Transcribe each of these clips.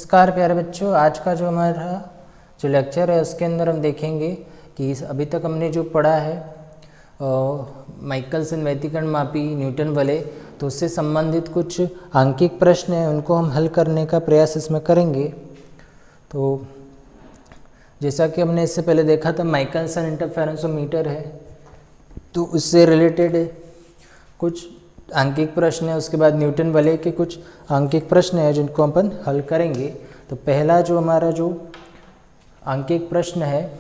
नमस्कार प्यारे बच्चों, आज का जो हमारा जो लेक्चर है उसके अंदर हम देखेंगे कि अभी तक हमने जो पढ़ा है माइकलसन व्यतिकरण मापी न्यूटन वलय, तो उससे संबंधित कुछ आंकिक प्रश्न हैं, उनको हम हल करने का प्रयास इसमें करेंगे। तो जैसा कि हमने इससे पहले देखा था माइकलसन इंटरफेरेंसोमीटर है, तो उससे रिलेटेड कुछ आंकिक प्रश्न है। उसके बाद न्यूटन वलय के कुछ आंकिक प्रश्न है जिनको अपन हल करेंगे। तो पहला जो हमारा जो आंकिक प्रश्न है,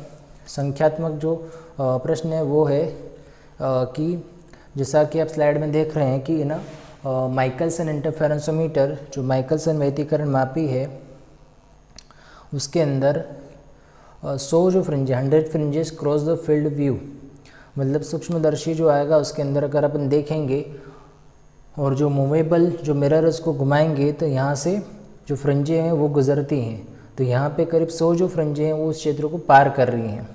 संख्यात्मक जो प्रश्न है वो है कि जैसा कि आप स्लाइड में देख रहे हैं कि ना माइकलसन इंटरफेरेंसोमीटर जो माइकलसन व्यतिकरण मापी है उसके अंदर 100 जो fringe 100 fringes cross the field view, मतलब सूक्ष्मदर्शी जो आएगा उसके अंदर अगर अपन देखेंगे और जो मूवेबल जो मिरर उसको घुमाएंगे तो यहाँ से जो फ्रिंजें हैं वो गुजरती हैं। तो यहाँ पे करीब 100 जो फ्रिंजें हैं वो उस क्षेत्र को पार कर रही हैं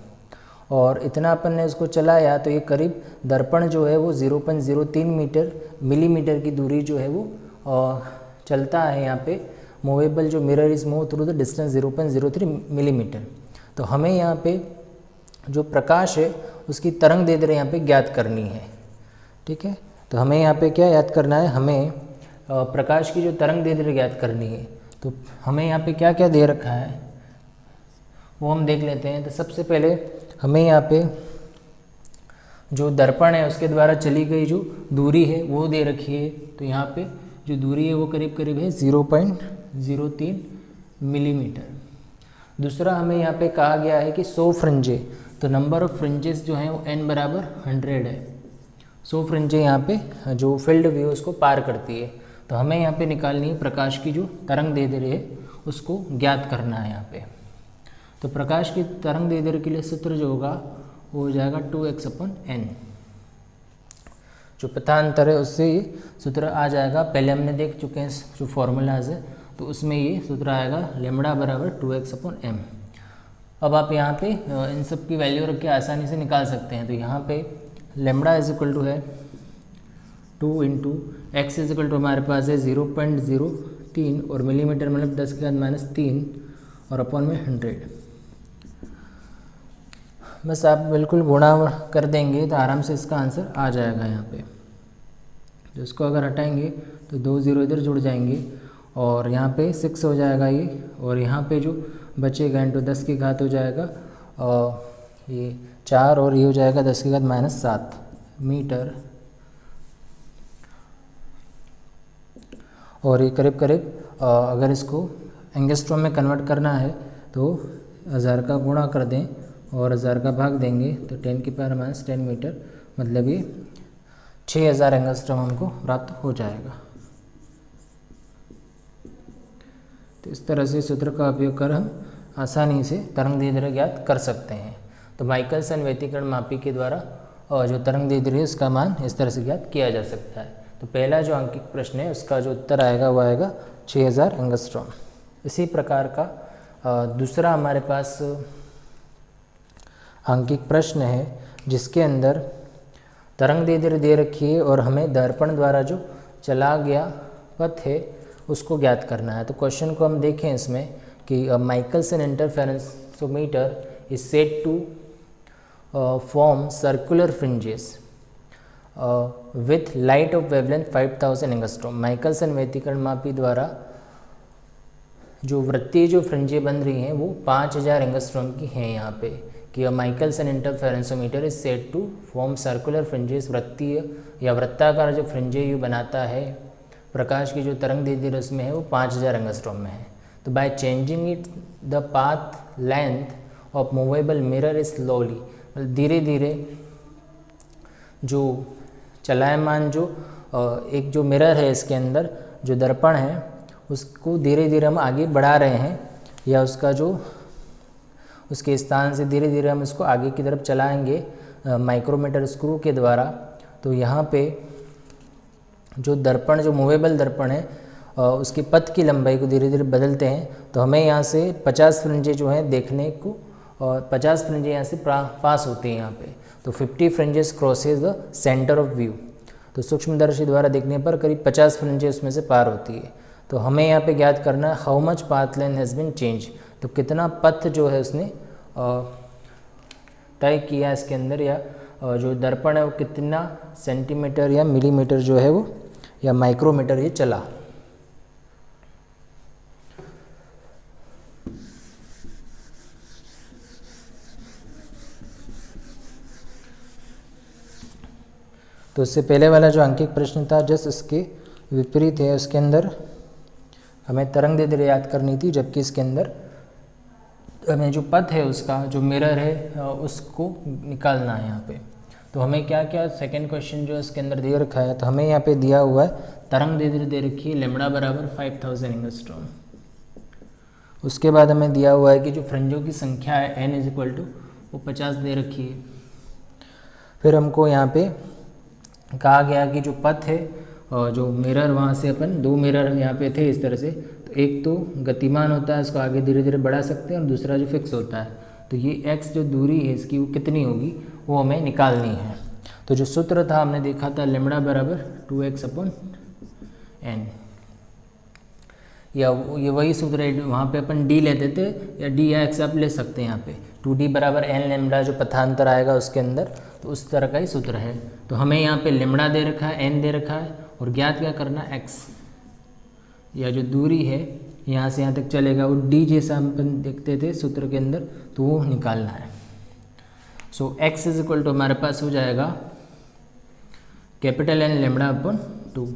और इतना अपन ने उसको चलाया तो ये करीब दर्पण जो है वो 0.03 मिलीमीटर की दूरी जो है वो चलता है। यहाँ पे मूवेबल जो mirror is move through the distance 0.03 millimetre. तो हमें यहाँ पे जो प्रकाश है उसकी तरंग दैर्ध्य यहाँ पे ज्ञात करनी है। ठीक है, तो हमें यहाँ पे क्या याद करना है, हमें प्रकाश की जो तरंग दैर्ध्य ज्ञात करनी है। तो हमें यहाँ पे क्या क्या दे रखा है वो हम देख लेते हैं। तो सबसे पहले हमें यहाँ पे जो दर्पण है उसके द्वारा चली गई जो दूरी है वो दे रखी है। तो यहाँ पे जो दूरी है वो करीब करीब है 0.03 मिलीमीटर। दूसरा हमें यहाँ पे कहा गया है कि 100 फ्रिंजे, तो नंबर ऑफ फ्रिंजेस जो हैं वो n बराबर 100 है। 100 फ्रिंजें यहाँ पे जो फील्ड व्यू उसको पार करती है। तो हमें यहाँ पे निकालनी है प्रकाश की जो तरंग दैर्ध्य है उसको ज्ञात करना है यहाँ पे। तो प्रकाश की तरंग दैर्ध्य के लिए सूत्र जो होगा वो हो जाएगा 2x/n। जो पथांतर है उससे ये सूत्र आ जाएगा, पहले हमने देख चुके हैं जो फॉर्मूलाज है, तो उसमें ये सूत्र आएगा लैम्बडा बराबर 2x/m। अब आप यहाँ पे इन सब की वैल्यू रख के आसानी से निकाल सकते हैं। तो यहाँ पे लैम्बडा इज इक्वल टू है 2 into x is equal to हमारे पास है 0.03 और मिलीमीटर मतलब 10⁻³ और अपॉन में 100। बस आप बिल्कुल गुणा कर देंगे तो आराम से इसका आंसर आ जाएगा। यहाँ पे तो इसको अगर हटाएंगे तो 2 0 इधर जुड़ जाएंगे और यहाँ पे 6 हो जाएगा ये, और यहाँ पे जो बचेगा इंटू 10 की घात हो जाएगा और ये 4 और ये हो जाएगा 10⁻⁷ मीटर। और ये करीब करीब अगर इसको एंगस्ट्रॉम में कन्वर्ट करना है तो 1000 का गुणा कर दें और 1000 का भाग देंगे तो 10⁻⁻10 मीटर, मतलब ये 6000 एंगस्ट्रॉम हमको प्राप्त हो जाएगा। तो इस तरह से सूत्र का उपयोग कर हम आसानी से तरंग दैर्ध्य ज्ञात कर सकते हैं। तो माइकलसन व्यतिकरण मापी के द्वारा जो तरंग दैर्ध्य है उसका मान इस तरह से ज्ञात किया जा सकता है। तो पहला जो आंकिक प्रश्न है उसका जो उत्तर आएगा वो आएगा 6000 एंगस्ट्रॉम। इसी प्रकार का दूसरा हमारे पास आंकिक प्रश्न है जिसके अंदर तरंग दैर्ध्य दे रखी है और हमें दर्पण द्वारा जो चला गया पथ है उसको ज्ञात करना है। तो क्वेश्चन को हम देखें इसमें कि Michelson इंटरफेरेंसोमीटर is said to form circular fringes with light of wavelength 5000 angstrom. Michelson व्यतिकरण मापी द्वारा जो वृत्तीय जो फ्रिंजें बन रही हैं वो 5000 एंगस्ट्रॉम की हैं। यहाँ पे कि Michelson interferometer is said to form circular fringes, वृत्तीय या वृत्ताकार जो फ्रिंजे यू बनाता है, प्रकाश की जो तरंग दैर्ध्य उसमें है वो 5000 एंगस्ट्रॉम में है। तो by changing it the path length of movable mirror is slowly, मतलब धीरे धीरे जो चलायमान जो एक जो मिरर है इसके अंदर जो दर्पण है उसको धीरे धीरे हम आगे बढ़ा रहे हैं, या उसका जो उसके स्थान से धीरे धीरे हम इसको आगे की तरफ चलाएंगे माइक्रोमीटर स्क्रू के द्वारा। तो यहाँ पे जो दर्पण जो मूवेबल दर्पण है उसके पथ की लंबाई को धीरे धीरे बदलते हैं। तो हमें यहाँ से 50 फ्रिंजें जो हैं देखने को, और 50 फ्रिंजें यहाँ से पास होती हैं यहाँ पे। तो 50 fringes crosses the centre of view. तो सूक्ष्मदर्शी द्वारा देखने पर करीब 50 फ्रिंजें उसमें से पार होती है। तो हमें यहाँ पे ज्ञात करना है how much path length has been change, तो कितना पथ जो है उसने तय किया इसके अंदर, या जो दर्पण है वो कितना सेंटीमीटर या मिलीमीटर जो है वो या माइक्रोमीटर ये चला। तो इससे पहले वाला जो अंकित प्रश्न था जस्ट इसके विपरीत है, उसके अंदर हमें तरंग दैर्ध्य याद करनी थी, जबकि इसके अंदर हमें जो पथ है उसका जो मिरर है उसको निकालना है यहाँ पे। तो हमें क्या क्या सेकंड क्वेश्चन जो इसके अंदर दे रखा है, तो हमें यहाँ पे दिया हुआ है तरंग दैर्ध्य दे रखी है लैम्बडा बराबर 5000 एंगस्ट्रॉम। उसके बाद हमें दिया हुआ है कि जो फ्रिंजों की संख्या है n इज इक्वल टू वो 50 दे रखी है। फिर हमको यहाँ पे कहा गया कि जो पथ है और जो मिरर वहाँ से अपन 2 मिरर यहाँ पे थे इस तरह से, तो एक तो गतिमान होता है इसको आगे धीरे धीरे बढ़ा सकते हैं और दूसरा जो फिक्स होता है, तो ये x जो दूरी है इसकी वो कितनी होगी वो हमें निकालनी है। तो जो सूत्र था हमने देखा था लैम्बडा बराबर 2x/n, या ये वही सूत्र है वहाँ पे अपन d लेते थे, या d या x आप ले सकते हैं यहाँ पे 2d बराबर n लैम्बडा जो पथांतर आएगा उसके अंदर, तो उस तरह का ही सूत्र है। तो हमें यहाँ पे लैम्बडा दे रखा है, n दे रखा है और ज्ञात क्या करना x, या जो दूरी है यहाँ से यहाँ तक चलेगा वो d जैसा हम अपन देखते थे सूत्र के अंदर, तो वो निकालना है। सो x इज इक्वल टू हमारे पास हो जाएगा कैपिटल N लैम्बडा अपॉन 2।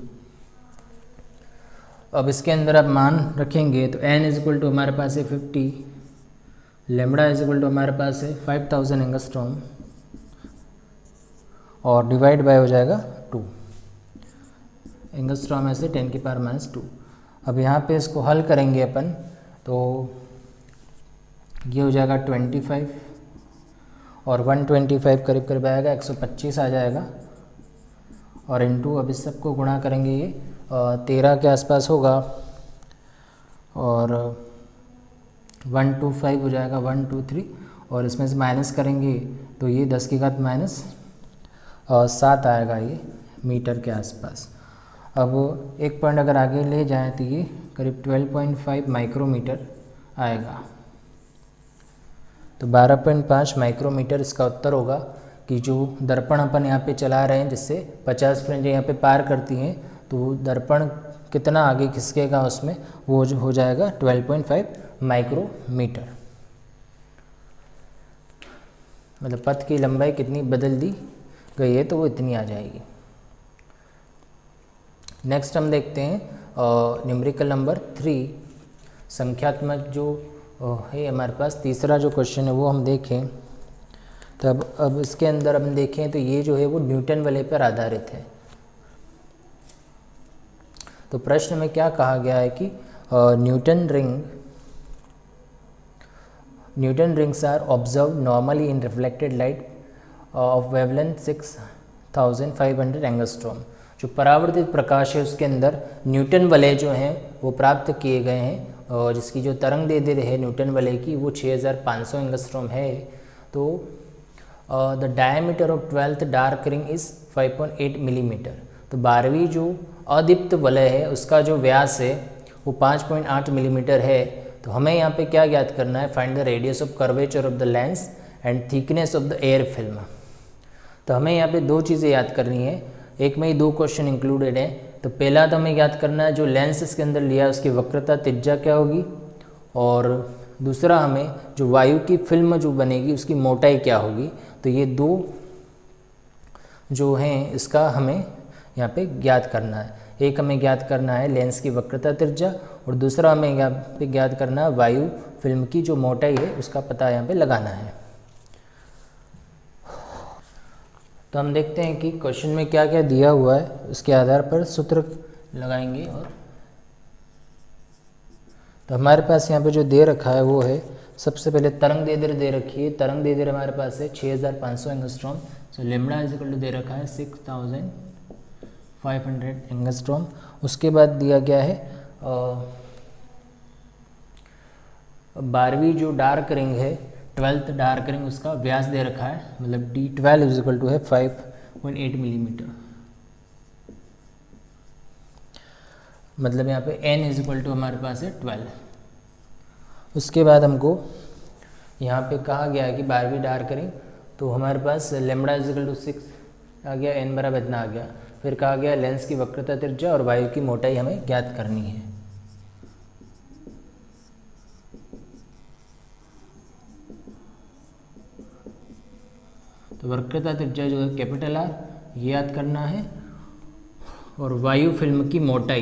अब इसके अंदर आप मान रखेंगे तो n इज इक्वल टू हमारे पास है 50, लैम्बडा इज इक्वल टू हमारे पास है 5000 एंगस्ट्रॉम और डिवाइड बाय हो जाएगा 2 एंगस्ट्रॉम ऐसे 10⁻²। अब यहाँ पे इसको हल करेंगे अपन तो ये हो जाएगा 25 और 125 करीब करीब आएगा 125 आ जाएगा, और इनटू अब इस सबको गुणा करेंगे ये 13 के आसपास होगा, और 125 हो जाएगा 123, और इसमें से माइनस करेंगे तो ये 10 की घात -7 आएगा ये मीटर के आसपास। अब एक पॉइंट अगर आगे ले जाएं तो ये करीब 12.5 माइक्रोमीटर आएगा। तो 12.5 माइक्रोमीटर इसका उत्तर होगा कि जो दर्पण अपन यहाँ पे चला रहे हैं जिससे 50 फ्रिंजें यहाँ पे पार करती हैं, तो दर्पण कितना आगे खिसकेगा उसमें वो जो हो जाएगा 12.5 माइक्रोमीटर। मतलब पथ की लंबाई कितनी बदल दी गई है तो वो इतनी आ जाएगी। नेक्स्ट हम देखते हैं न्यूमेरिकल नंबर 3, संख्यात्मक जो है हमारे पास तीसरा जो क्वेश्चन है वो हम देखें। तो अब इसके अंदर हम देखें तो ये जो है वो न्यूटन वलय पर आधारित है। तो प्रश्न में क्या कहा गया है कि Newton rings are observe normally in reflected light of wavelength 6500 angstrom. जो परावर्तित प्रकाश है उसके अंदर न्यूटन वलय जो हैं वो प्राप्त किए गए हैं, और जिसकी जो तरंग दैर्ध्य है न्यूटन वलय की वो 6500 एंगस्ट्रॉम है। तो the diameter of 12th dark ring is 5.8 millimetre. तो 12वीं जो अदीप्त वलय है उसका जो व्यास है वो 5.8 मिलीमीटर है। तो हमें यहाँ पे क्या ज्ञात करना है, find the radius of curvature of the lens and thickness of the air film. तो हमें यहाँ पे दो चीज़ें याद करनी है, एक में ही 2 क्वेश्चन इंक्लूडेड हैं। तो पहला तो हमें याद करना है जो लेंस इसके अंदर लिया है उसकी वक्रता त्रिज्या क्या होगी, और दूसरा हमें जो वायु की फिल्म जो बनेगी उसकी मोटाई क्या होगी। तो ये 2 जो हैं इसका हमें यहाँ पे ज्ञात करना है। एक हमें ज्ञात करना है लेंस की वक्रता त्रिज्या, और दूसरा हमें यहाँ पे ज्ञात करना है वायु फिल्म की जो मोटाई है उसका पता यहाँ पे लगाना है। तो हम देखते हैं कि क्वेश्चन में क्या क्या दिया हुआ है, उसके आधार पर सूत्र लगाएंगे। और तो हमारे पास यहाँ पे जो दे रखा है वो है, सबसे पहले तरंग दैर्ध्य दे रखी है। तरंग दैर्ध्य हमारे पास है 6500 angstrom. So lambda is equal to दे रखा है 6500 एंगस्ट्रॉम। उसके बाद दिया गया है 12वीं जो डार्क रिंग है 12th डार्क रिंग उसका व्यास दे रखा है, मतलब D12 इज इक्वल टू है 5.8 मिलीमीटर। मतलब यहाँ पे n इज इक्वल टू हमारे पास है 12। उसके बाद हमको यहाँ पे कहा गया है कि 12वीं डार करें, तो हमारे पास लेमड़ा इज इक्वल टू 6 आ गया, n बराबर इतना आ गया। फिर कहा गया लेंस की वक्रता त्रिज्या और वायु की मोटाई हमें ज्ञात करनी है। तो वक्रता त्रिज्या जो है कैपिटल R ये याद करना है, और वायु फिल्म की मोटाई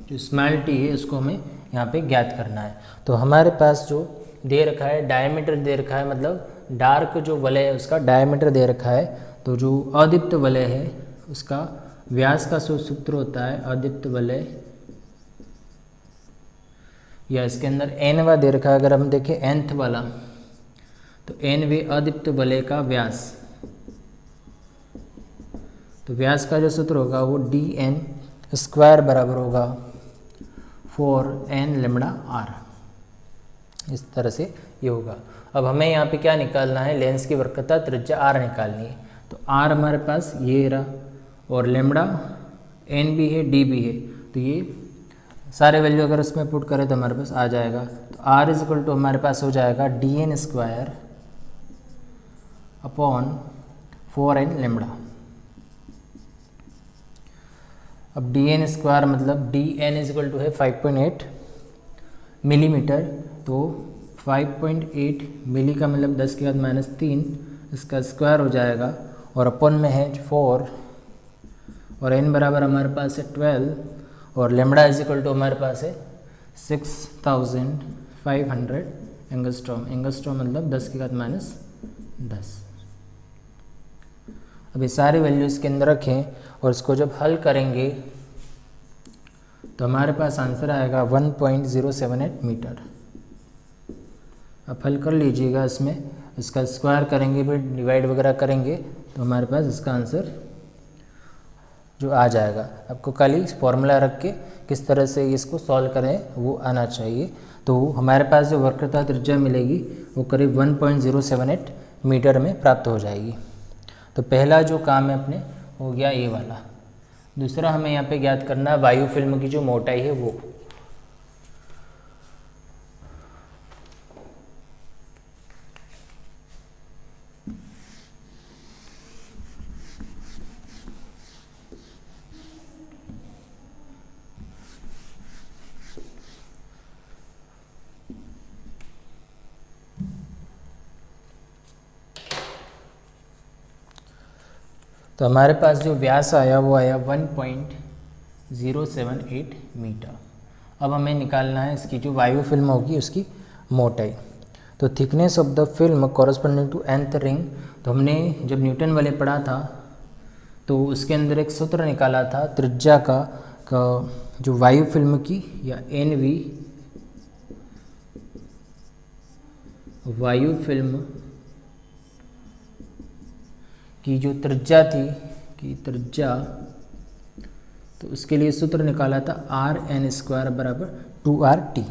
जो स्मॉल टी है उसको हमें यहाँ पे ज्ञात करना है। तो हमारे पास जो दे रखा है डायमीटर दे रखा है, मतलब डार्क जो वलय है उसका डायमीटर दे रखा है। तो जो अदीप्त वलय है उसका व्यास का सूत्र होता है अदीप्त वलय, या इसके अंदर एनवा दे रखा है। अगर हम देखें nth वाला, तो एनवे अदीप्त वलय का व्यास, तो व्यास का जो सूत्र होगा वो dn स्क्वायर बराबर होगा 4n लेमड़ा r। इस तरह से ये होगा। अब हमें यहाँ पे क्या निकालना है, लेंस की वक्रता त्रिज्या r निकालनी है। तो r हमारे पास ये रहा, और लेमड़ा n भी है d भी है, तो ये सारे वैल्यू अगर उसमें पुट करें तो हमारे पास आ जाएगा। तो r इज इक्वल टू हमारे पास हो जाएगा dn square upon 4n lambda. अब dn स्क्वायर मतलब dn इज इक्वल टू है 5.8 मिलीमीटर, तो 5.8 मिली का मतलब 10 की घात -3, इसका स्क्वायर हो जाएगा, और अपन में है 4, और n बराबर हमारे पास है 12, और लेमड़ा इज इक्वल टू हमारे पास है 6500 एंगस्ट्रॉम। एंगस्ट्रॉम मतलब 10 की घात -10। अब ये सारे वैल्यू इसके अंदर रखें, और इसको जब हल करेंगे तो हमारे पास आंसर आएगा 1.078 मीटर। अब हल कर लीजिएगा, इसमें इसका स्क्वायर करेंगे फिर डिवाइड वगैरह करेंगे तो हमारे पास इसका आंसर जो आ जाएगा। आपको खाली फॉर्मूला रख के किस तरह से इसको सॉल्व करें वो आना चाहिए। तो हमारे पास जो वक्रता त्रिज्या मिलेगी वो करीब 1.078 मीटर में प्राप्त हो जाएगी। तो पहला जो काम है अपने हो गया ये वाला। दूसरा हमें यहाँ पे ज्ञात करना है वायु फिल्म की जो मोटाई है वो। तो हमारे पास जो व्यास आया वो आया 1.078 मीटर। अब हमें निकालना है इसकी जो वायु फिल्म होगी उसकी मोटाई। तो thickness of the film corresponding to nth ring, तो हमने जब न्यूटन वाले पढ़ा था तो उसके अंदर एक सूत्र निकाला था त्रिज्या का जो वायु फिल्म की या NV वायु फिल्म की जो त्रिज्या थी कि त्रिज्या, तो उसके लिए सूत्र निकाला था RN स्क्वायर बराबर 2RT।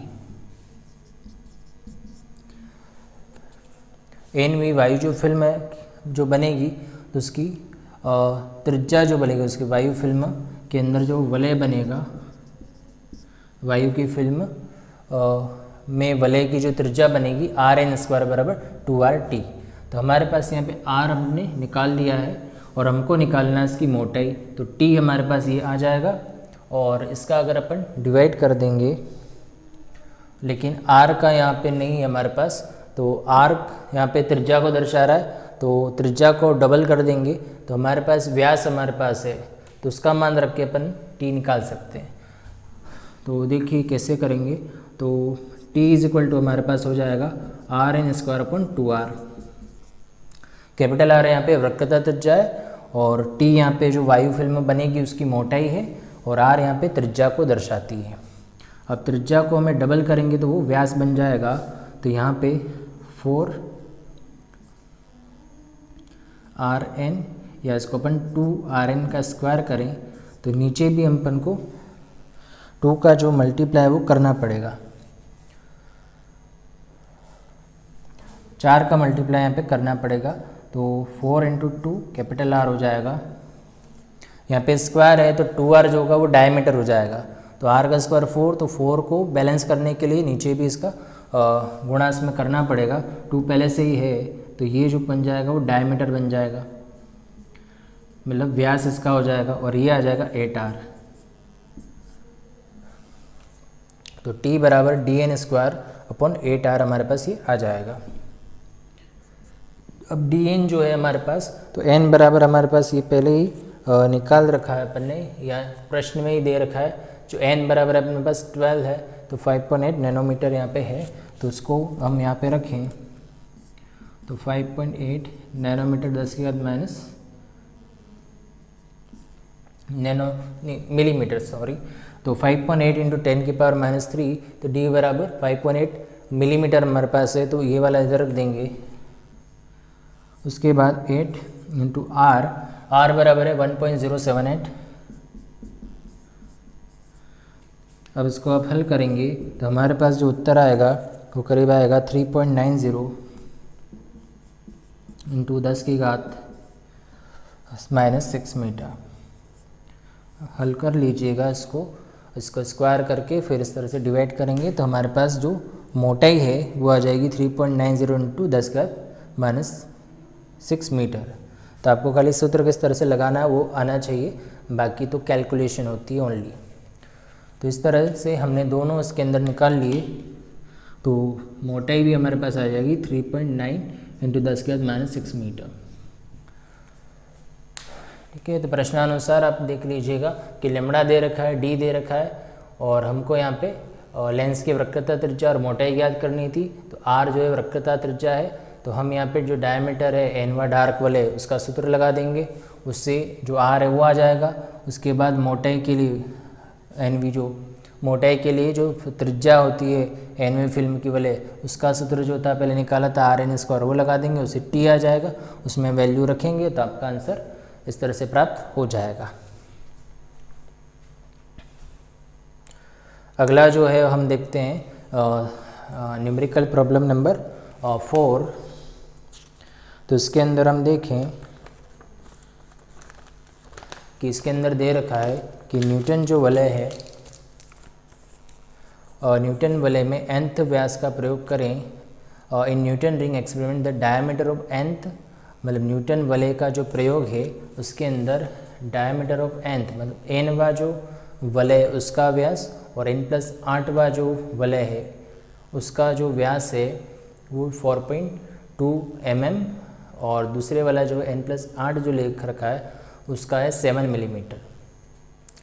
NV वायु जो फिल्म है जो बनेगी तो उसकी त्रिज्या जो बनेगी उसकी वायु फिल्म के अंदर जो वलय बनेगा, वायु की फिल्म में वलय की जो त्रिज्या बनेगी RN स्क्वायर बराबर 2RT। तो हमारे पास यहाँ पे R हमने निकाल लिया है और हमको निकालना है इसकी मोटाई। तो T हमारे पास ये आ जाएगा और इसका अगर अपन डिवाइड कर देंगे, लेकिन R का यहाँ पे नहीं है हमारे पास, तो R यहाँ पे त्रिज्या को दर्शा रहा है, तो त्रिज्या को डबल कर देंगे तो हमारे पास व्यास हमारे पास है, तो उसका मान रख के अपन T निकाल सकते हैं। तो देखिए कैसे करेंगे। तो T इज इक्वल टू हमारे पास हो जाएगा RN square upon 2R। Capital R यहाँ पे वक्रता त्रिज्या है और T यहाँ पे जो वायु फिल्म बनेगी उसकी मोटाई है और R यहाँ पे त्रिज्या को दर्शाती है। अब त्रिज्या को हमें डबल करेंगे तो वो व्यास बन जाएगा। तो यहाँ पे 4RN या इसको अपन 2RN का स्क्वायर करें तो नीचे भी हम अपन को 2 का जो मल्टीप्लाई वो करना पड़ेगा। 4 का मल्टीप्लाई यहाँ पे करना पड़ेगा, तो 4 × 2 कैपिटल R हो जाएगा। यहाँ पे स्क्वायर है तो 2R जो होगा वो डायमीटर हो जाएगा, तो R का स्क्वायर 4, तो 4 को बैलेंस करने के लिए नीचे भी इसका गुणा इसमें करना पड़ेगा। 2 पहले से ही है, तो ये जो बन जाएगा वो डायमीटर बन जाएगा, मतलब व्यास इसका हो जाएगा, और ये आ जाएगा 8R। तो T बराबर dn² / 8R हमारे पास ये आ जाएगा। अब dn जो है हमारे पास, तो n बराबर हमारे पास ये पहले ही निकाल रखा है अपन ने, या प्रश्न में ही दे रखा है। जो n बराबर अपने पास 12 है, तो 5.8 नैनोमीटर यहाँ पे है, तो उसको हम यहाँ पे रखें, तो 5.8 नैनोमीटर 10⁻⁻, मिलीमीटर सॉरी, तो 5.8 × 10⁻³ तो d बराबर 5.8 मिलीमीटर हमारे पास है, तो ये वाला इधर रख देंगे। उसके बाद 8 × r बराबर है 1.078। अब इसको आप हल करेंगे तो हमारे पास जो उत्तर आएगा वो करीब आएगा 3.90 × 10⁻⁻6 मीटर। हल कर लीजिएगा इसको स्क्वायर करके फिर इस तरह से डिवाइड करेंगे, तो हमारे पास जो मोटाई है वो आ जाएगी 3.90 × 10⁻⁶ मीटर। तो आपको खाली सूत्र किस तरह से लगाना है वो आना चाहिए, बाकी तो कैलकुलेशन होती है ओनली। तो इस तरह से हमने दोनों इसके अंदर निकाल लिए, तो मोटाई भी हमारे पास आ जाएगी 3.9 × 10⁻⁶ मीटर। ठीक है, तो प्रश्नानुसार आप देख लीजिएगा कि लैम्बडा दे रखा है, डी दे रखा है, और हमको यहाँ पे लेंस की वक्रता त्रिज्या और मोटाई याद करनी थी। तो आर जो है वक्रता त्रिज्या है, तो हम यहाँ पे जो डायमीटर है एनवा डार्क वाले उसका सूत्र लगा देंगे, उससे जो आर है वो आ जाएगा। उसके बाद मोटाई के लिए एनवी, जो मोटाई के लिए जो त्रिज्या होती है एनवी फिल्म की वाले, उसका सूत्र जो था पहले निकाला था RN² वो लगा देंगे, उससे टी आ जाएगा, उसमें वैल्यू रखेंगे तो आपका आंसर इस तरह से प्राप्त हो जाएगा। अगला जो है हम देखते हैं न्यूमेरिकल प्रॉब्लम नंबर 4। तो इसके अंदर हम देखें कि इसके अंदर दे रखा है कि न्यूटन जो वलय है, न्यूटन वलय में nth व्यास का प्रयोग करें। In Newton ring experiment the diameter of nth, मतलब न्यूटन वलय का जो प्रयोग है उसके अंदर डायमीटर ऑफ nth मतलब nवा जो वलय उसका व्यास और n+8वां जो वलय है उसका जो व्यास है वो 4.2 mm, और दूसरे वाला जो n+8 जो लिख रखा है उसका है 7 मिलीमीटर।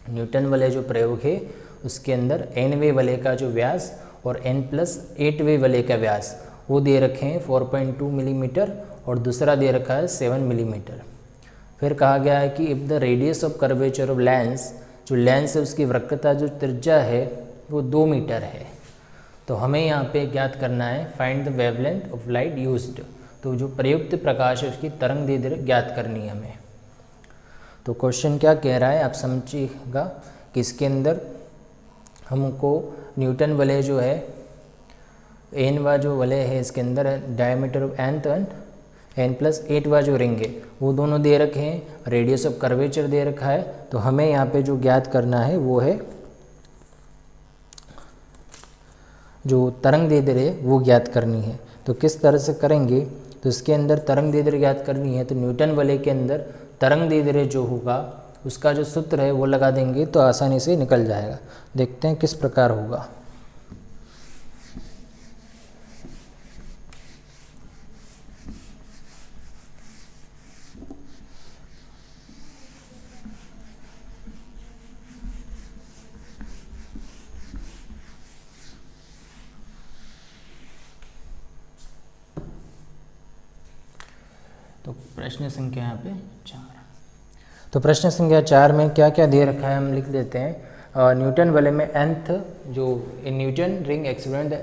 न्यूटन वलय जो प्रयोग है उसके अंदर nवें वलय का जो व्यास और n+8वें वलय का व्यास वो दे रखे हैं 4.2 मिलीमीटर, और दूसरा दे रखा है 7 मिलीमीटर। फिर कहा गया है कि if the radius of curvature of lens, जो लेंस है उसकी वक्रता जो त्रिज्या है वो 2 मीटर है, तो हमें यहाँ पे ज्ञात करना है find the wavelength of light used. तो जो प्रयुक्त प्रकाश है उसकी तरंग दैर्घ्य ज्ञात करनी है हमें। तो क्वेश्चन क्या कह रहा है आप समझिएगा कि इसके अंदर हमको न्यूटन वलय जो है एनवा जो वलय है इसके अंदर डायमीटर ऑफ nth एंड n+8वां जो रिंग है वो दोनों दे रखे हैं, रेडियस ऑफ कर्वेचर दे रखा है। तो हमें यहाँ पे जो ज्ञात करना है वो है जो तरंग दैर्घ्य है वो ज्ञात करनी है। तो किस तरह से करेंगे, तो इसके अंदर तरंग दैर्घ्य ज्ञात करनी है, तो न्यूटन वलय के अंदर तरंग दैर्घ्य जो होगा उसका जो सूत्र है वो लगा देंगे तो आसानी से निकल जाएगा। देखते हैं किस प्रकार होगा। तो प्रश्न संख्या यहाँ पे 4। तो प्रश्न संख्या 4 में क्या क्या दे रखा है हम लिख देते हैं। न्यूटन वलय में nth जो Newton ring experiment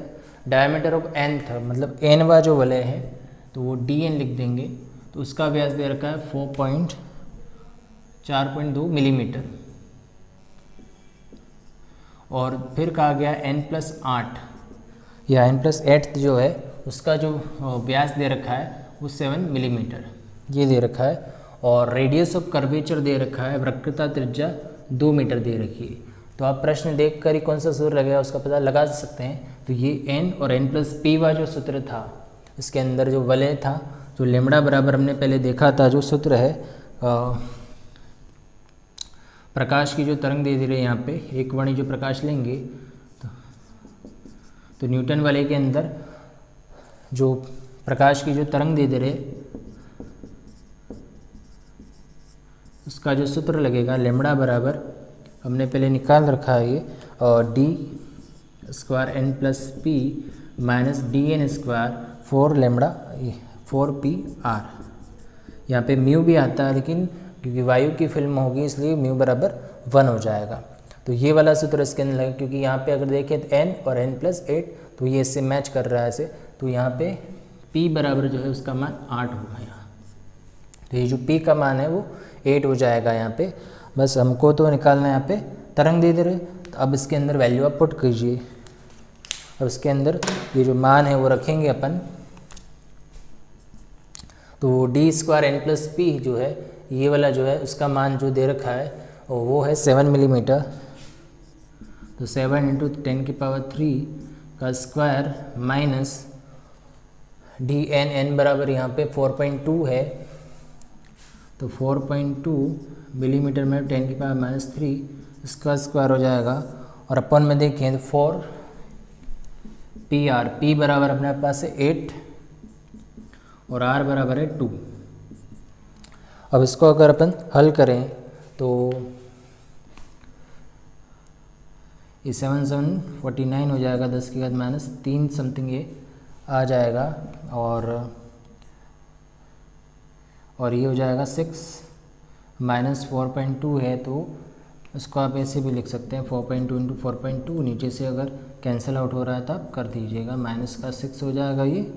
diameter of nth मतलब nवा जो वलय है तो वो dn लिख देंगे। तो उसका व्यास दे रखा है 4.2 मिलीमीटर, और फिर कहा गया n+8 या n+8 जो है उसका जो व्यास दे रखा है वो 7 मिलीमीटर ये दे रखा है, और रेडियस ऑफ कर्वेचर दे रखा है, वक्रता त्रिज्या 2 मीटर दे रखी है। तो आप प्रश्न देख कर ही कौन सा सूत्र लगेगा उसका पता लगा सकते हैं। तो ये n और n+p वाला जो सूत्र था, इसके अंदर जो वलय था, जो लेमड़ा बराबर हमने पहले देखा था, जो सूत्र है प्रकाश की जो तरंग दे रही है यहाँ पे, एक वर्णी जो प्रकाश लेंगे तो न्यूटन वाले के अंदर जो प्रकाश की जो तरंग दे रहे उसका जो सूत्र लगेगा लेमड़ा बराबर हमने पहले निकाल रखा है ये, D square n plus P minus D N square 4 lambda 4 pr। यहाँ पे म्यू भी आता है, लेकिन क्योंकि वायु की फिल्म होगी इसलिए म्यू बराबर 1 हो जाएगा। तो ये वाला सूत्र इसके अंदर लगेगा, क्योंकि यहाँ पे अगर देखें तो n और n+8 तो ये इससे मैच कर रहा है ऐसे, तो यहाँ पे p बराबर जो है उसका मान 8 होगा यहाँ। तो ये जो p का मान है वो 8 हो जाएगा यहाँ पे। बस हमको तो निकालना है यहाँ पे तरंग दे रहे, तो अब इसके अंदर वैल्यू आप पुट कीजिए। अब इसके अंदर ये जो मान है वो रखेंगे अपन, तो D square N plus P जो है ये वाला जो है उसका मान जो दे रखा है वो है 7 मिलीमीटर। तो 7 × 10⁻³ का स्क्वायर माइनस डी एन बराबर यहाँ पे 4.2 है, तो 4.2 मिलीमीटर में 10⁻³ इसका स्क्वायर हो जाएगा। और अपन में देखें तो 4 pr, p बराबर अपने पास है 8 और r बराबर है 2। अब इसको अगर अपन हल करें तो ये 7 7 49 हो जाएगा, 10 की घात -3 समथिंग ये आ जाएगा, और ये हो जाएगा 6 माइनस 4.2 है, तो इसको आप ऐसे भी लिख सकते हैं 4.2 × 4.2, नीचे से अगर कैंसिल आउट हो रहा है तो आप कर दीजिएगा, माइनस का 6 हो जाएगा ये,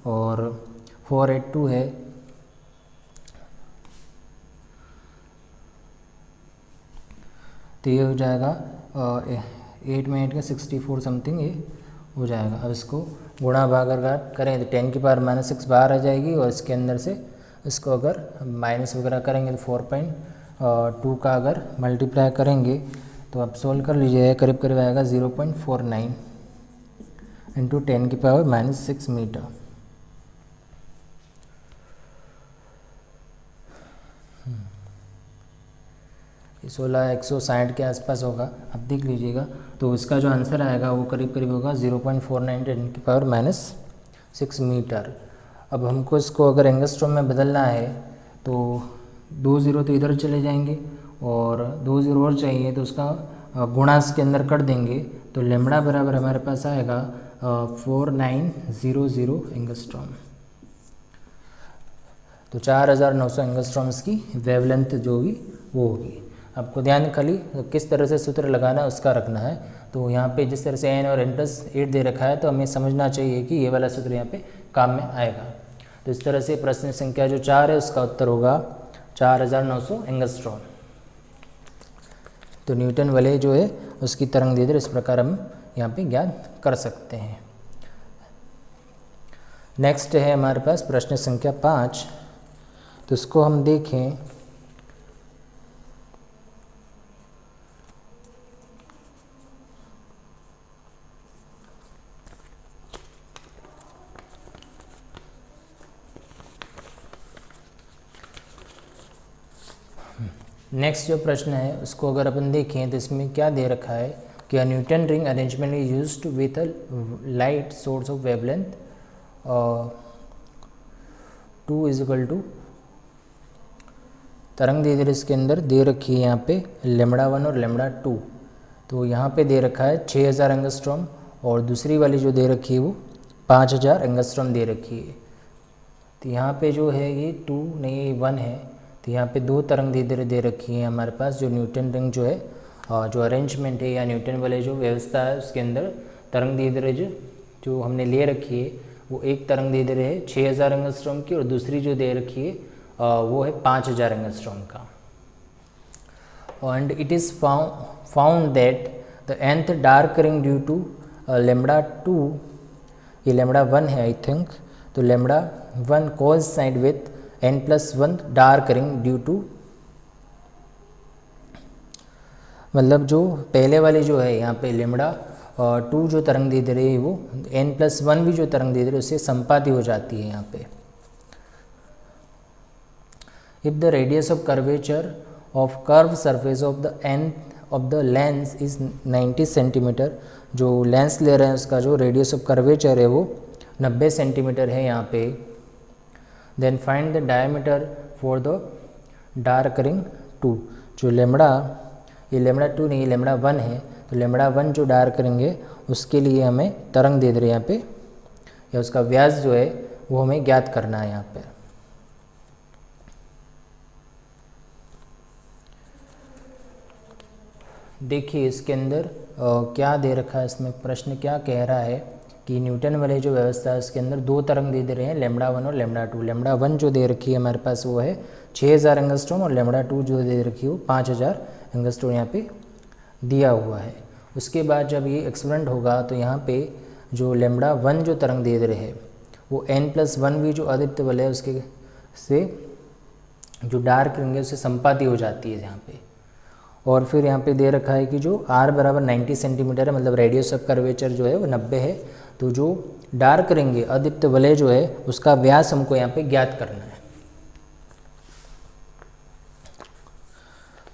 और 482 है, तो ये हो जाएगा 8 में 8 का 64 समथिंग ये हो जाएगा। अब इसको गुणा भागाकार करें तो 10⁻⁻6 बाहर आ जाएगी, और इसके अंदर से इसको अगर माइनस वगैरह करेंगे तो 4.2 का अगर मल्टीप्लाई करेंगे तो आप सोल्व कर लीजिए, करीब करीब आएगा 0.49 × 10⁻⁻6 मीटर। ये 160 के आसपास होगा, आप देख लीजिएगा। तो इसका जो आंसर आएगा वो करीब करीब होगा 0.49 × 10⁻⁻6 मीटर। अब हमको इसको अगर एंगस्ट्रॉम में बदलना है तो 2 0 तो इधर चले जाएंगे, और 2 0 और चाहिए तो उसका गुणा इसके अंदर कर देंगे, तो लेमड़ा बराबर हमारे पास आएगा 4900 एंगस्ट्रॉम। तो 4900 एंगस्ट्रॉम्स की वेवलेंथ जो भी वो होगी। आपको ध्यान खाली किस तरह से सूत्र लगाना है उसका रखना है। तो यहाँ पे जिस तरह से n और n+8 दे रखा है, तो हमें समझना चाहिए कि ये वाला सूत्र यहाँ पे काम में आएगा। तो इस तरह से प्रश्न संख्या जो 4 है उसका उत्तर होगा 4900 एंगस्ट्रॉम। तो न्यूटन वलय जो है उसकी तरंग दैर्ध्य इस प्रकार हम यहाँ पे ज्ञात कर सकते हैं। नेक्स्ट है हमारे पास प्रश्न संख्या 5। तो इसको हम देखें, नेक्स्ट जो प्रश्न है उसको अगर अपन देखें तो इसमें क्या दे रखा है कि a Newton ring arrangement is used with a light source of wavelength 2 = तरंग दैर्ध्य इसके अंदर दे रखी है यहाँ पे λ1 और λ2। तो यहाँ पे दे रखा है 6000 एंगस्ट्रॉम, और दूसरी वाली जो दे रखी है वो 5000 एंगस्ट्रॉम दे रखी है। तो यहाँ पे जो है ये 2 नहीं 1 है, तो यहाँ पे 2 तरंग दैर्ध्य दे रखी है हमारे पास। जो न्यूटन रिंग जो है जो अरेंजमेंट है या न्यूटन वाले जो व्यवस्था है उसके अंदर तरंग दैर्ध्य जो हमने ले रखी है वो एक तरंग दैर्ध्य है 6000 एंगस्ट्रॉम की, और दूसरी जो दे रखी है वो है 5000 एंगस्ट्रॉम का। And it is found that the nth dark ring due to λ2 ये लेमड़ा 1 है आई थिंक, तो lambda 1 coincide with n+1 dark ring due to, मतलब जो पहले वाली जो है यहाँ पे लेमड़ा 2 जो तरंग दे रही है वो n+1 भी जो तरंग दे रही है उससे संपाती हो जाती है यहाँ पे। If the radius of curvature of curve surface of the end of the lens is 90 centimetre, जो लेंस ले रहे हैं उसका जो रेडियस ऑफ कर्वेचर है वो 90 सेंटीमीटर है यहाँ पे। Then find the diameter for the dark ring 2, जो लेमड़ा, ये लेमड़ा 2 नहीं, लेमड़ा 1 है, तो लेमड़ा 1 जो डार्क रिंग है उसके लिए हमें तरंग दे रहे हैं यहाँ पे, या उसका व्यास जो है वो हमें ज्ञात करना है यहाँ पे। देखिए इसके अंदर क्या दे रखा है, इसमें प्रश्न क्या कह रहा है कि न्यूटन वाले जो व्यवस्था है उसके अंदर 2 तरंग दे रहे हैं, लेमड़ा 1 और लेमड़ा 2। लेमड़ा 1 जो दे रखी है हमारे पास वो है 6000 एंगस्ट्रॉम, और लेमड़ा 2 जो दे रखी है वो 5000 एंगस्ट्रॉम यहाँ पे दिया हुआ है। उसके बाद जब ये एक्सपेरिमेंट होगा तो यहाँ पे जो लेमड़ा 1 जो तरंग दे रहे हैं वो n+1 भी जो आदित्य बल है उसके से जो डार्क रिंग है उससे संपाती हो जाती है यहाँ पे। और फिर यहाँ पे दे रखा है कि जो r बराबर 90 सेंटीमीटर है, मतलब रेडियस ऑफ कर्वेचर जो है वो 90 है, तो जो डार्क रिंग है आदित्य वलय जो है उसका व्यास हमको यहाँ पे ज्ञात करना है।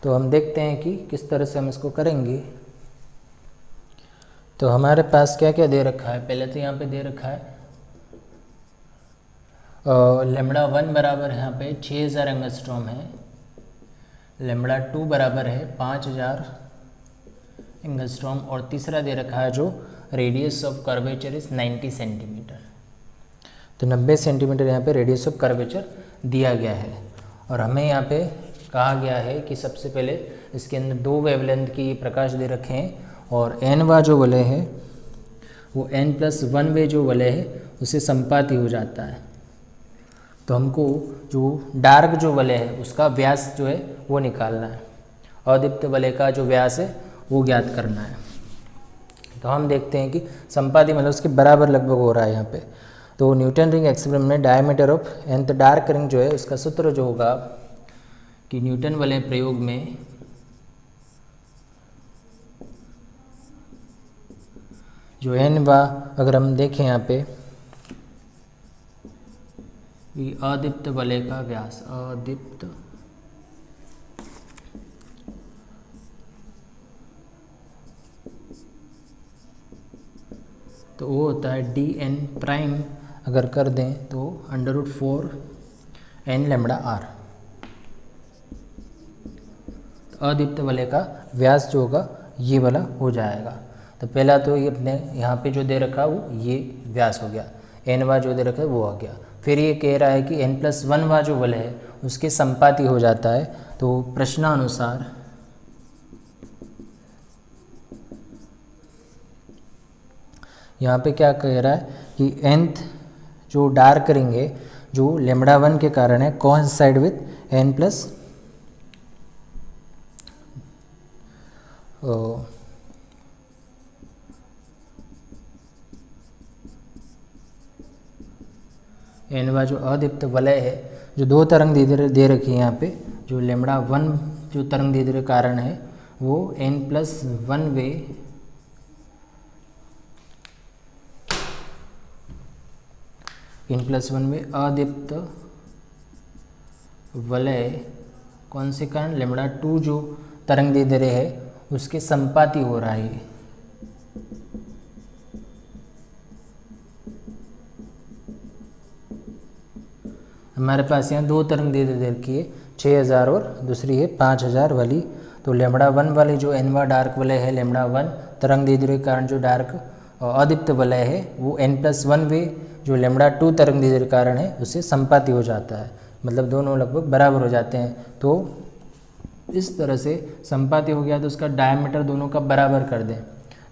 तो हम देखते हैं कि किस तरह से हम इसको करेंगे। तो हमारे पास क्या क्या दे रखा है, पहले तो यहाँ पे दे रखा है लेमड़ा 1 बराबर यहाँ पे 6000 एंगस्ट्रॉम है, लेमड़ा 2 बराबर है 5000 एंगस्ट्रॉम, और तीसरा दे रखा है जो radius of curvature is 90 centimetre. तो 90 सेंटीमीटर यहाँ पे रेडियस ऑफ कर्वेचर दिया गया है। और हमें यहाँ पे कहा गया है कि सबसे पहले इसके अंदर 2 वेवलेंथ की प्रकाश दे रखे हैं, और n जो वलय है वो n+1 वे जो वलय है उसे संपाती हो जाता है। तो हमको जो डार्क जो वलय है उसका व्यास जो है वो निकालना है, अदीप्त वलय का जो व्यास है वो ज्ञात करना है। तो हम देखते हैं कि संपाती मतलब उसके बराबर लगभग हो रहा है यहाँ पे। तो न्यूटन रिंग एक्सपेरिमेंट में diameter of nth dark ring जो है उसका सूत्र जो होगा कि न्यूटन वलय प्रयोग में जो n अगर हम देखें यहाँ पे अदीप्त वलय का व्यास, अदीप्त तो वो होता है dn', अगर कर दें तो √4 n लेमड़ा r। तो अदीप्त वलय का व्यास जो होगा ये वाला हो जाएगा। तो पहला तो ये अपने यहाँ पे जो दे रखा वो ये व्यास हो गया, n जो दे रखा है वो आ गया। फिर ये कह रहा है कि n+1 जो वलय है उसके संपाती हो जाता है। तो प्रश्नानुसार यहाँ पे क्या कह रहा है कि nth जो डार्क रिंग है जो लेमड़ा 1 के कारण है कोइंसाइड विथ n+1 जो अदीप्त वलय है जो 2 तरंग दे रखी है यहाँ पे, जो लेमड़ा 1 जो तरंग दे रहे कारण है वो n+1 वे n+1 में अदीप्त वलय कौन से कारण लेमड़ा 2 जो तरंग दे रहे हैं उसके संपाती हो रहा है। हमारे पास यहाँ 2 तरंग दे रखी है 6000 और दूसरी है 5000 वाली। तो लेमड़ा 1 वाली जो n डार्क वलय है लेमड़ा 1 तरंग दे रहे कारण जो डार्क अदीप्त वलय है वो n+1 वे जो लेमड़ा 2 तरंग दे रहे कारण है उससे संपाती हो जाता है, मतलब दोनों लगभग बराबर हो जाते हैं। तो इस तरह से संपाती हो गया तो उसका डायमीटर दोनों का बराबर कर दें।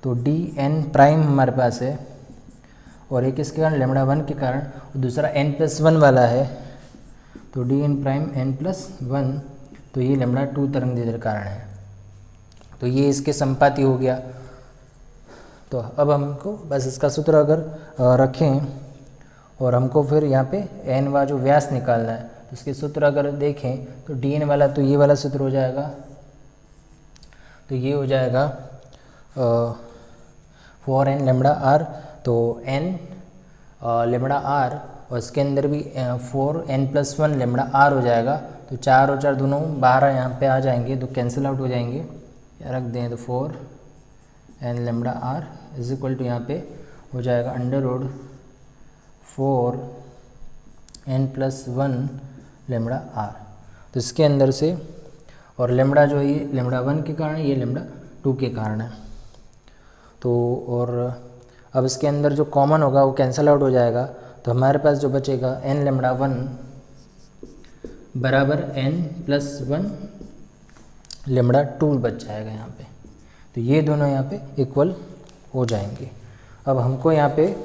तो dn' हमारे पास है और एक इसके कारण लेमड़ा 1 के कारण, दूसरा n+1 वाला है तो dn' n+1, तो ये लेमड़ा 2 तरंग दे रहे कारण है। तो ये इसके संपाती हो गया। तो अब हमको बस इसका सूत्र अगर रखें और हमको फिर यहाँ पे एन वाला जो व्यास निकालना है, तो इसके सूत्र अगर देखें तो डी एन वाला तो ये वाला सूत्र हो जाएगा, तो ये हो जाएगा 4n लेमड़ा आर, तो n लेमड़ा आर और इसके अंदर भी 4n+1 लेमड़ा आर हो जाएगा। तो 4 और 4 दोनों 12 यहाँ पे आ जाएंगे, तो कैंसिल आउट हो जाएंगे, रख दें तो 4n lambda R is equal to यहाँ पे हो जाएगा √4n+1 लेमड़ा आर। तो इसके अंदर से और लेमड़ा जो है ये लेमड़ा 1 के कारण, ये लेमड़ा 2 के कारण है। तो और अब इसके अंदर जो कॉमन होगा वो कैंसिल आउट हो जाएगा, तो हमारे पास जो बचेगा n लेमड़ा 1 बराबर n+1 लेमड़ा 2 बच जाएगा यहाँ पे। तो ये दोनों यहाँ पे इक्वल हो जाएंगे। अब हमको यहाँ पे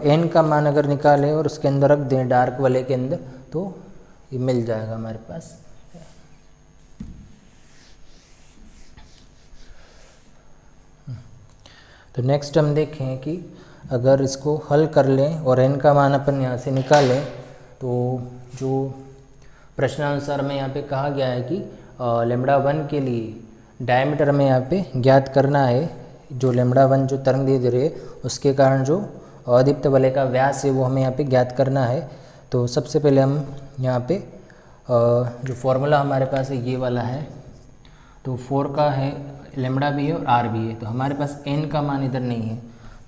n का मान अगर निकालें और उसके अंदर रख दें डार्क वाले के अंदर, तो ये मिल जाएगा हमारे पास। तो नेक्स्ट हम देखें कि अगर इसको हल कर लें और n का मान अपन यहाँ से निकालें, तो जो प्रश्नानुसार में यहाँ पे कहा गया है कि लेमड़ा 1 के लिए डायमीटर में यहाँ पे ज्ञात करना है, जो लेमड़ा 1 जो तरंग दे रही है उसके कारण जो अदीप्त वलय का व्यास है वो हमें यहाँ पे ज्ञात करना है। तो सबसे पहले हम यहाँ पे जो फॉर्मूला हमारे पास है ये वाला है, तो 4 का है, लेमड़ा भी है और आर भी है, तो हमारे पास n का मान इधर नहीं है,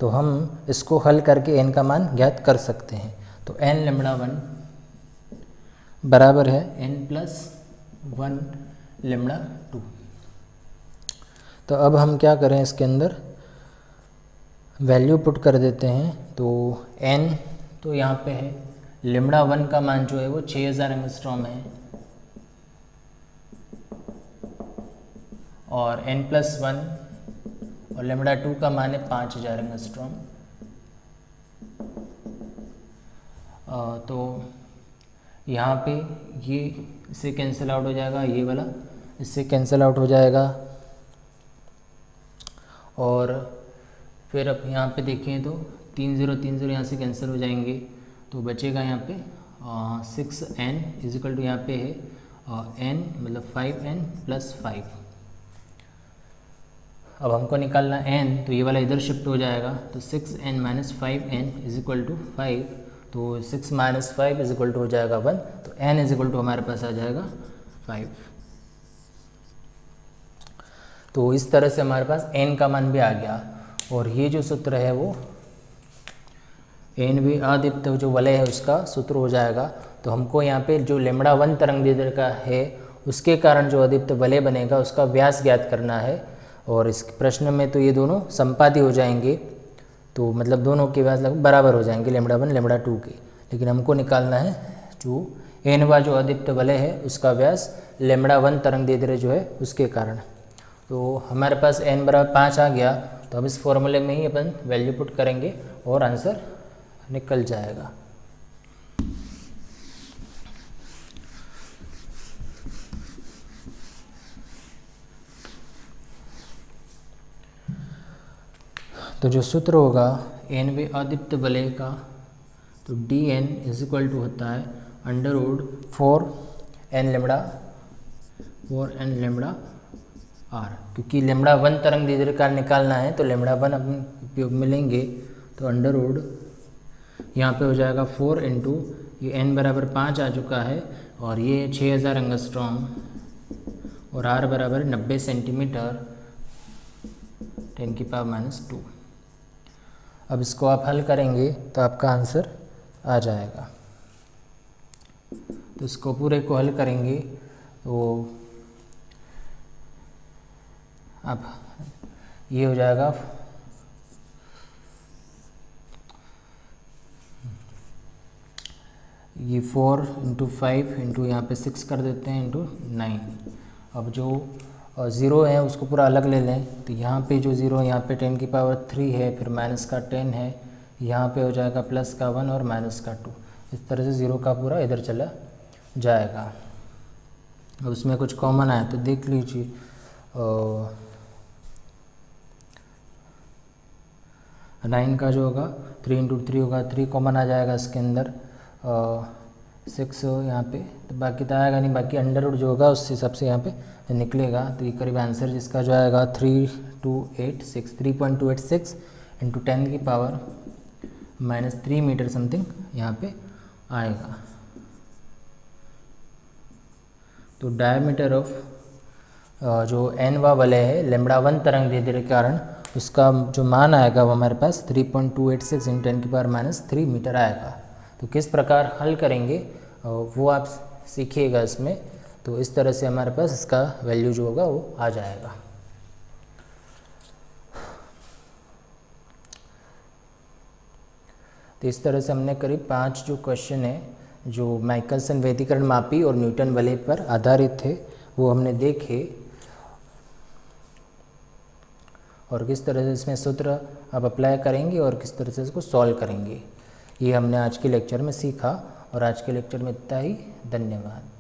तो हम इसको हल करके n का मान ज्ञात कर सकते हैं। तो n लेमड़ा 1 बराबर है n+1 लेमड़ा 2। तो अब हम क्या करें, इसके अंदर वैल्यू पुट कर देते हैं। तो n तो यहाँ पे है, लेमड़ा 1 का मान जो है वो 6000 एंगस्ट्रॉम है और n+1 और लेमड़ा 2 का मान है 5000 एंगस्ट्रॉम। तो यहाँ पे ये इससे कैंसिल आउट हो जाएगा, ये वाला इससे कैंसिल आउट हो जाएगा। और फिर अब यहाँ पे देखें तो 3 0 3 0 यहाँ से कैंसिल हो जाएंगे, तो बचेगा यहाँ पे 6n इजिकल टू यहाँ पे है n मतलब 5n+5। अब हमको निकालना n, तो ये वाला इधर शिफ्ट हो जाएगा, तो 6n - 5n इजिकल टू 5, तो 6 - 5 इजिकल टू हो जाएगा 1, तो n इजिकल टू हमारे पास आ जाएगा 5। तो इस तरह से हमारे पास n का मान भी आ गया। और ये जो सूत्र है वो n भी अदीप्त जो वलय है उसका सूत्र हो जाएगा। तो हमको यहाँ पे जो लेमड़ा 1 तरंगदैर्घ्य का है उसके कारण जो अदीप्त वलय बनेगा उसका व्यास ज्ञात करना है। और इस प्रश्न में तो ये दोनों संपाती हो जाएंगे, तो मतलब दोनों के व्यास लगभग बराबर हो जाएंगे, लेमड़ा 1 लेमड़ा 2 के। लेकिन हमको निकालना है जो n जो अदीप्त वलय है उसका व्यास लेमड़ा 1 तरंगदैर्घ्य जो है उसके कारण। तो हमारे पास n बराबर 5 आ गया, तो अब इस फॉर्मूले में ही अपन वैल्यू पुट करेंगे और आंसर निकल जाएगा। तो जो सूत्र होगा n वे अदीप्त वलय का, तो dn इजिक्वल टू होता है √4n लेमड़ा r, क्योंकि लेमड़ा 1 तरंगदैर्घ्य का निकालना है तो लेमड़ा 1 अपन उपयोग में लेंगे, तो अंडर यहाँ पे हो जाएगा 4 इंटू ये n बराबर 5 आ चुका है और ये 6000 एंगस्ट्रॉम और r बराबर 90 सेंटीमीटर 10⁻²। अब इसको आप हल करेंगे तो आपका आंसर आ जाएगा। तो इसको पूरे को हल करेंगे तो अब ये हो जाएगा ये 4 इंटू 5 इंटू यहाँ पे 6 कर देते हैं इंटू 9। अब जो ज़ीरो है उसको पूरा अलग ले लें, तो यहाँ पे जो ज़ीरो यहाँ पे 10⁻³ है, फिर माइनस का 10 है, यहाँ पे हो जाएगा प्लस का 1 और माइनस का 2। इस तरह से ज़ीरो का पूरा इधर चला जाएगा। अब उसमें कुछ कॉमन आया तो देख लीजिए, 9 का जो होगा 3 इंटू 3 होगा, 3 कॉमन आ जाएगा इसके अंदर, 6 यहाँ पे, तो बाकी तो आएगा नहीं, बाकी अंडर रूट जो होगा उस हिसाब से यहाँ पे निकलेगा। तो ये करीब आंसर जिसका जो आएगा 3.286 इंटू 10 की पावर -3 मीटर समथिंग यहाँ पे आएगा। तो डायमीटर ऑफ जो n वा वलय है λ1 तरंग दैर्ध्य के कारण उसका जो मान आएगा वो हमारे पास 3.286 इंटू 10 की पावर -3 मीटर आएगा। तो किस प्रकार हल करेंगे वो आप सीखिएगा इसमें। तो इस तरह से हमारे पास इसका वैल्यू जो होगा वो आ जाएगा। तो इस तरह से हमने करीब 5 जो क्वेश्चन है जो माइकलसन व्यतिकरण मापी और न्यूटन वलय पर आधारित थे वो हमने देखे, और किस तरह से इसमें सूत्र आप अप्लाई करेंगे और किस तरह से इसको सॉल्व करेंगे, ये हमने आज के लेक्चर में सीखा। और आज के लेक्चर में इतना ही। धन्यवाद।